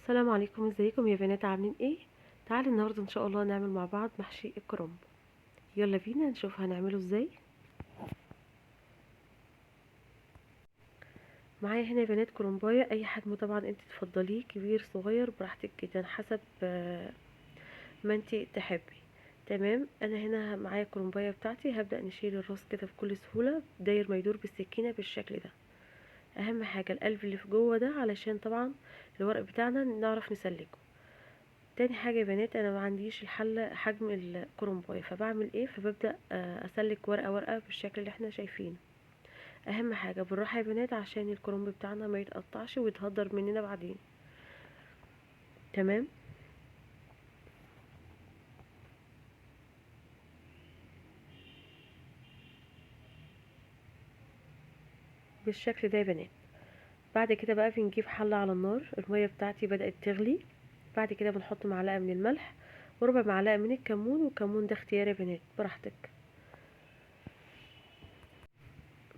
السلام عليكم، ازيكم يا بنات؟ عاملين ايه؟ تعالوا النهارده ان شاء الله نعمل مع بعض محشي الكرنب. يلا بينا نشوف هنعمله ازاي. معايا هنا يا بنات كرنبايه اي حجم طبعا انت تفضليه، كبير صغير براحتك جدا حسب ما انت تحبي. تمام، انا هنا معايا كرنبايه بتاعتي، هبدا نشيل الراس كده بكل سهوله داير ما يدور بالسكينه بالشكل ده. اهم حاجه القلب اللي في جوه ده علشان طبعا الورق بتاعنا نعرف نسلكه. تاني حاجة يا بنات، انا ما عنديش الحلة حجم الكرنباية، فبعمل ايه؟ فببدأ اسلك ورقة ورقة بالشكل اللي احنا شايفينه. اهم حاجة بالراحة يا بنات عشان الكرنب بتاعنا ما يتقطعش ويتهدر مننا بعدين. تمام، بالشكل ده يا بنات. بعد كده بقى بنجيب حلة على النار، المية بتاعتي بدأت تغلي. بعد كده بنحط معلقة من الملح وربع معلقة من الكمون، والكمون ده اختياري يا بنات براحتك.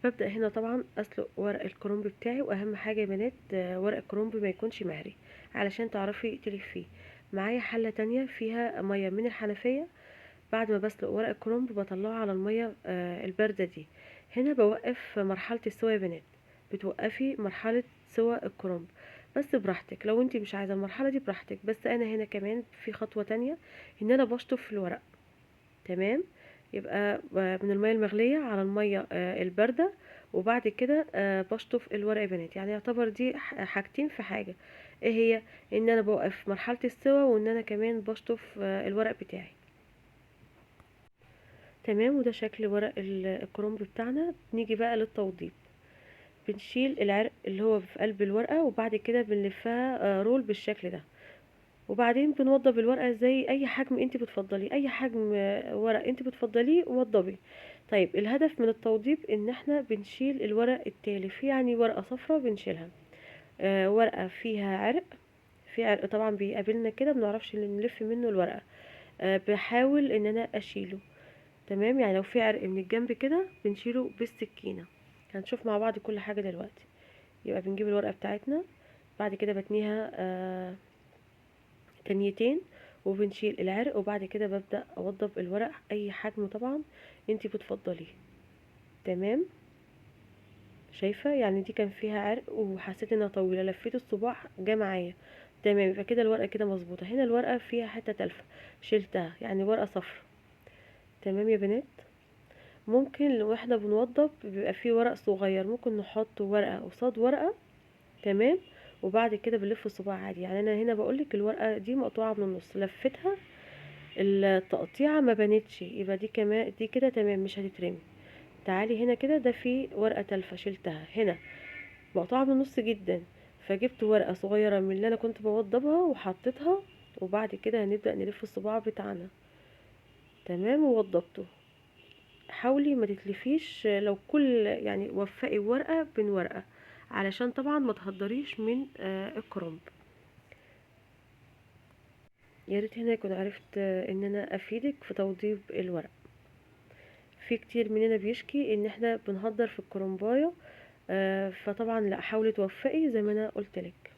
ببدأ هنا طبعا اسلق ورق الكرنب بتاعي، واهم حاجة يا بنات ورق الكرنب ما يكونش مهري علشان تعرفي تلفيه. معايا حلة تانية فيها مية من الحنفية. بعد ما بسلق ورق الكرنب بطلعه على المية الباردة دي. هنا بوقف مرحلة السوا يا بنات، بتوقفي مرحلة سوا الكرنب بس براحتك. لو انتي مش عايزة المرحلة دي براحتك، بس انا هنا كمان في خطوة تانية، ان انا بشطف الورق. تمام، يبقى من المية المغلية على المية الباردة، وبعد كده بشطف الورق يا بنات. يعني يعتبر دي حاجتين في حاجة. ايه هي؟ ان انا بوقف مرحلة السوا، وان انا كمان بشطف الورق بتاعي. تمام، وده شكل ورق الكرنب بتاعنا. نيجي بقى للتوضيب. بنشيل العرق اللي هو في قلب الورقة، وبعد كده بنلفها رول بالشكل ده. وبعدين بنوضب الورقة زي اي حجم انت بتفضليه، اي حجم ورق انت بتفضليه وضبي. طيب الهدف من التوضيب ان احنا بنشيل الورق التالف، يعني ورقة صفرة بنشيلها، ورقة فيها عرق. في عرق طبعا بيقابلنا كده بنعرفش نلف منه الورقة، بحاول ان انا اشيله. تمام، يعني لو في عرق من الجنب كده بنشيله بالسكينة. هنشوف مع بعض كل حاجة دلوقتي. يبقى بنجيب الورقة بتاعتنا، بعد كده بتنيها تنيتين، وبنشيل العرق، وبعد كده ببدأ اوضب الورق اي حجم طبعا انتي بتفضليه. تمام، شايفة يعني دي كان فيها عرق وحسيت انها طويلة، لفيت الصباع جه معايا. تمام، يبقى كده الورقة كده مظبوطة. هنا الورقة فيها حتة تالفة شلتها، يعني ورقة صفرا. تمام يا بنات. ممكن لو احنا بنوضب بيبقى فيه ورق صغير، ممكن نحط ورقة قصاد ورقة. تمام، وبعد كده بنلف الصباع عادي. يعني انا هنا بقولك الورقة دي مقطوعة من النص، لفتها التقطيعة ما بانتش، يبقى دي كمان دي كده تمام مش هتترمي. تعالي هنا كده، ده في ورقة تالفة شلتها هنا مقطوعة من النص جدا، فجبت ورقة صغيرة من اللي انا كنت بوضبها وحطيتها. وبعد كده هنبدأ نلف الصباع بتاعنا. تمام، ووضبته. حاولي ما تتلفيش، لو كل يعني وفقي ورقة بين ورقة علشان طبعا ما تهدريش من الكرنب. يا ريت هنا يكون عرفت ان انا افيدك في توضيب الورق. في كتير مننا بيشكي ان احنا بنهدر في الكرنبايه، فطبعا لا، حاولي توفقي زي ما انا قلت لك.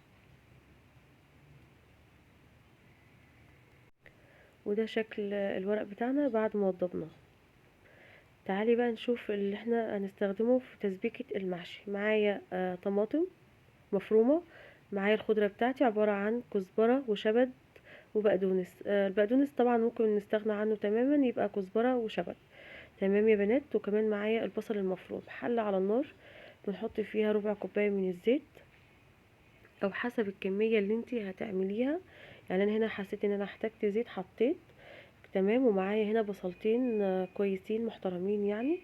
وده شكل الورق بتاعنا بعد ما وضبناه. تعالي بقى نشوف اللي احنا هنستخدمه في تسبيكة المحشي. معايا طماطم مفرومة. معايا الخضرة بتاعتي عبارة عن كزبرة وشبت وبقدونس. البقدونس طبعا ممكن نستغنى عنه تماما، يبقى كزبرة وشبت. تمام يا بنات. وكمان معايا البصل المفروم. حلة على النار بنحط فيها ربع كوباية من الزيت، او حسب الكمية اللي انتي هتعمليها. يعني انا هنا حسيت ان انا احتجت زيت حطيت. تمام، ومعايا هنا بصلتين كويسين محترمين يعني.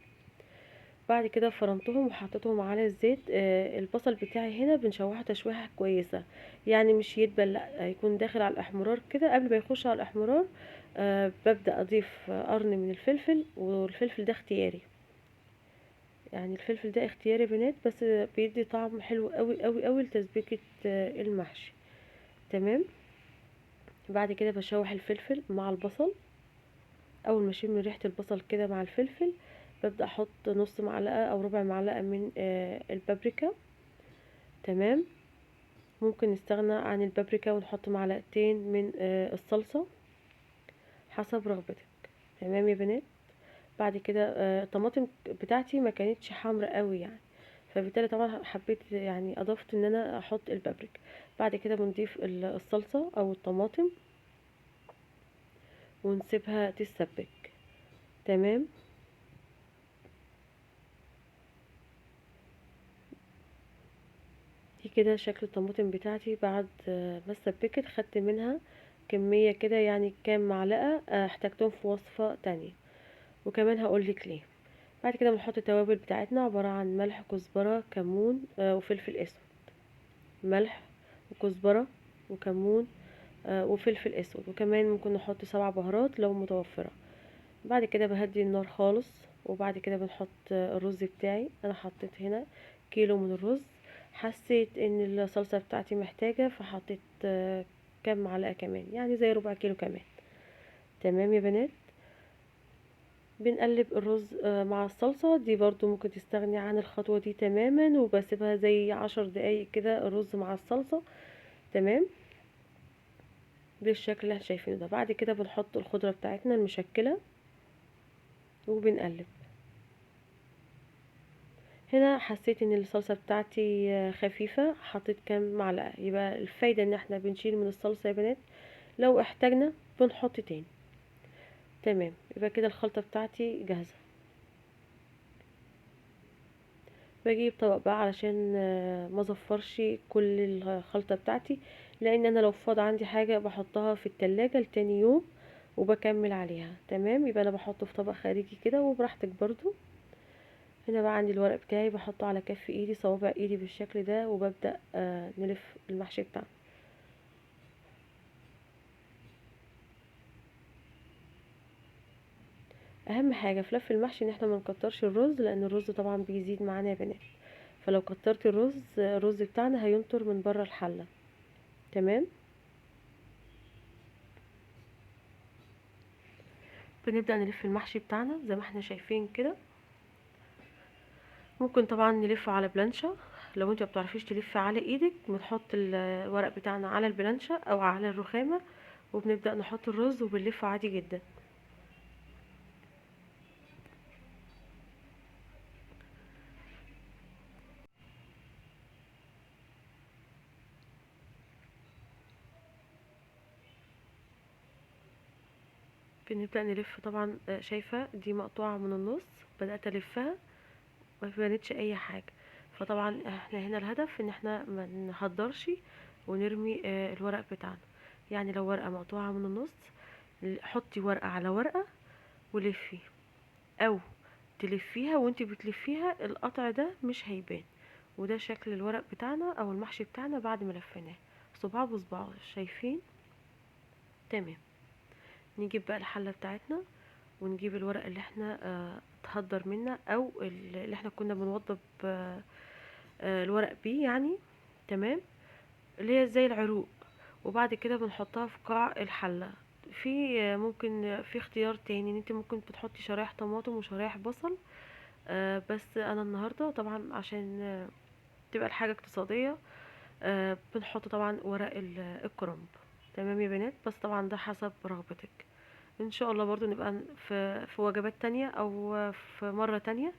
بعد كده فرمتهم وحطيتهم على الزيت. البصل بتاعي هنا بنشوحه تشويحة كويسة، يعني مش يدبل، لا يكون داخل على الاحمرار كده. قبل ما يخش على الاحمرار ببدأ اضيف قرن من الفلفل، والفلفل ده اختياري. يعني الفلفل ده اختياري يا بنات، بس بيدي طعم حلو قوي قوي قوي لتسبيكة المحشي. تمام، بعد كده بشوح الفلفل مع البصل. اول ما اشم ريحة البصل كده مع الفلفل، ببدأ احط نص معلقة او ربع معلقة من البابريكا. تمام، ممكن نستغنى عن البابريكا ونحط معلقتين من الصلصة حسب رغبتك. تمام يا بنات. بعد كده الطماطم بتاعتي ما كانتش حمرا قوي يعني، فبالتالي طبعا حبيت يعني اضفت ان انا احط البابريكا. بعد كده بنضيف الصلصة او الطماطم ونسيبها تتسبك. تمام. دي كده شكل الطماطم بتاعتي بعد ما اتسبكت. خدت منها كمية كده يعني كام معلقة احتاجتهم في وصفة تانية، وكمان هقولك ليه. بعد كده بنحط التوابل بتاعتنا عبارة عن ملح، كزبرة، كمون وفلفل اسود. ملح وكزبرة وكمون وفلفل اسود، وكمان ممكن نحط 7 بهارات لو متوفرة. بعد كده بهدي النار خالص، وبعد كده بنحط الرز بتاعي. انا حطيت هنا كيلو من الرز. حسيت ان الصلصة بتاعتي محتاجة فحطيت كام معلقة كمان، يعني زي ربع كيلو كمان. تمام يا بنات. بنقلب الرز مع الصلصة دي. برضو ممكن تستغني عن الخطوة دي تماما، وبسيبها زي 10 دقايق كده الرز مع الصلصة. تمام. بالشكل اللي احنا شايفينه ده. بعد كده بنحط الخضرة بتاعتنا المشكلة وبنقلب. هنا حسيت ان الصلصة بتاعتي خفيفة، حطيت كام معلقة. يبقى الفايدة ان احنا بنشيل من الصلصة يا بنات، لو احتاجنا بنحط تاني. تمام. يبقى كده الخلطة بتاعتي جاهزة. بجيب طبق بقى علشان ما ازفرش كل الخلطة بتاعتي، لان انا لو فاض عندي حاجة بحطها في التلاجة لتاني يوم وبكمل عليها. تمام. يبقى انا بحطه في طبق خارجي كده وبراحتك برضو. هنا بقى عندي الورق بتاعي بحطه على كف ايدي، صوابع ايدي بالشكل ده، وببدأ نلف المحشي بتاعنا. اهم حاجة في لف المحشي ان احنا ما نكترش الرز، لان الرز طبعا بيزيد معانا يا بنات. فلو كترت الرز بتاعنا هينطر من بره الحلة. تمام. بنبدأ نلف المحشي بتاعنا زي ما احنا شايفين كده. ممكن طبعا نلفه على بلانشة. لو انت مبتعرفيش تلفي على ايدك بنحط الورق بتاعنا على البلانشة او على الرخامة، وبنبدأ نحط الرز وبنلفه عادي جدا. بنبدأ نلف طبعا. شايفة دي مقطوعة من النص، بدأت ألفها ما بانتش أي حاجة. فطبعا احنا هنا الهدف ان احنا ما نهدرش ونرمي الورق بتاعنا. يعني لو ورقة مقطوعة من النص، حطي ورقة على ورقة ولفي، او تلفيها وانتي بتلفيها القطع ده مش هيبان. وده شكل الورق بتاعنا او المحشي بتاعنا بعد ما لفيناه، صباع بصباع. شايفين؟ تمام. نجيب بقى الحلة بتاعتنا ونجيب الورق اللي احنا اتهدر منا، او اللي احنا كنا بنوضب الورق بيه يعني. تمام. اللي هي زي العروق. وبعد كده بنحطها في قاع الحلة. في ممكن في اختيار تاني ان انت ممكن بتحطي شرايح طماطم وشرايح بصل. بس انا النهاردة طبعا عشان تبقى الحاجة اقتصادية بنحط طبعا ورق الكرنب. تمام يا بنات. بس طبعا ده حسب رغبتك. ان شاء الله برضو نبقى في وجبات تانية او في مرة تانية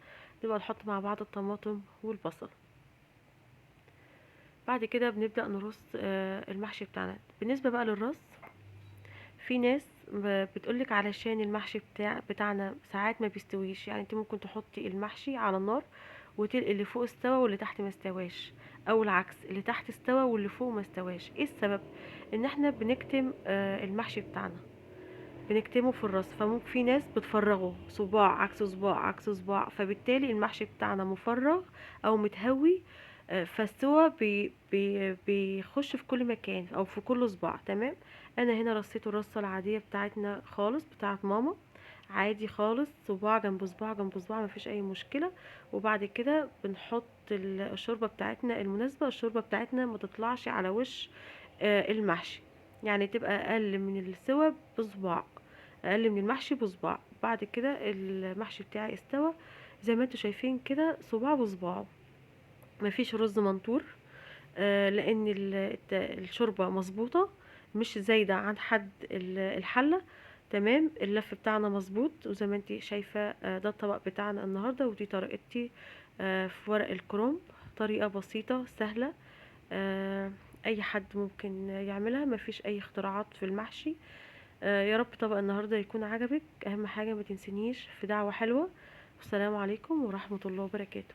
نبقى نحط مع بعض الطماطم والبصل. بعد كده بنبدأ نرص المحشي بتاعنا. بالنسبة بقى للرص، في ناس بتقولك علشان المحشي بتاعنا ساعات ما بيستويش. يعني انت ممكن تحطي المحشي على النار وتلقي اللي فوق استوى واللي تحت ما استواش، او العكس اللي تحت استوى واللي فوق ما استواش. ايه السبب؟ ان احنا بنكتم المحشي بتاعنا، بنكتمه في الرص. فممكن في ناس بتفرغه صباع عكس صباع عكس صباع، فبالتالي المحشي بتاعنا مفرغ او متهوي. فالسوا بيخش في كل مكان او في كل صباع. تمام. انا هنا رصيت الرصه العاديه بتاعتنا خالص، بتاعت ماما، عادي خالص، صباع جنب صباع جنب صباع، مفيش اي مشكله. وبعد كده بنحط الشوربه بتاعتنا المناسبه. الشوربه بتاعتنا ما تطلعش على وش المحشي، يعني تبقى اقل من السوا بصباع، اقل من المحشي بصباع. بعد كده المحشي بتاعي استوى زي ما انتوا شايفين كده، صباع بصباعه، مفيش رز منطور. لان الشوربة مظبوطة، مش زايدة عن حد الحلة. تمام، اللف بتاعنا مظبوط، وزي ما انتي شايفة ده الطبق بتاعنا النهاردة، ودي طريقتي في ورق الكرنب. طريقة بسيطة سهلة، آه، اي حد ممكن يعملها، مفيش اي اختراعات في المحشي. يا رب طبق النهارده يكون عجبك. اهم حاجة ما تنسنيش في دعوة حلوة. والسلام عليكم ورحمة الله وبركاته.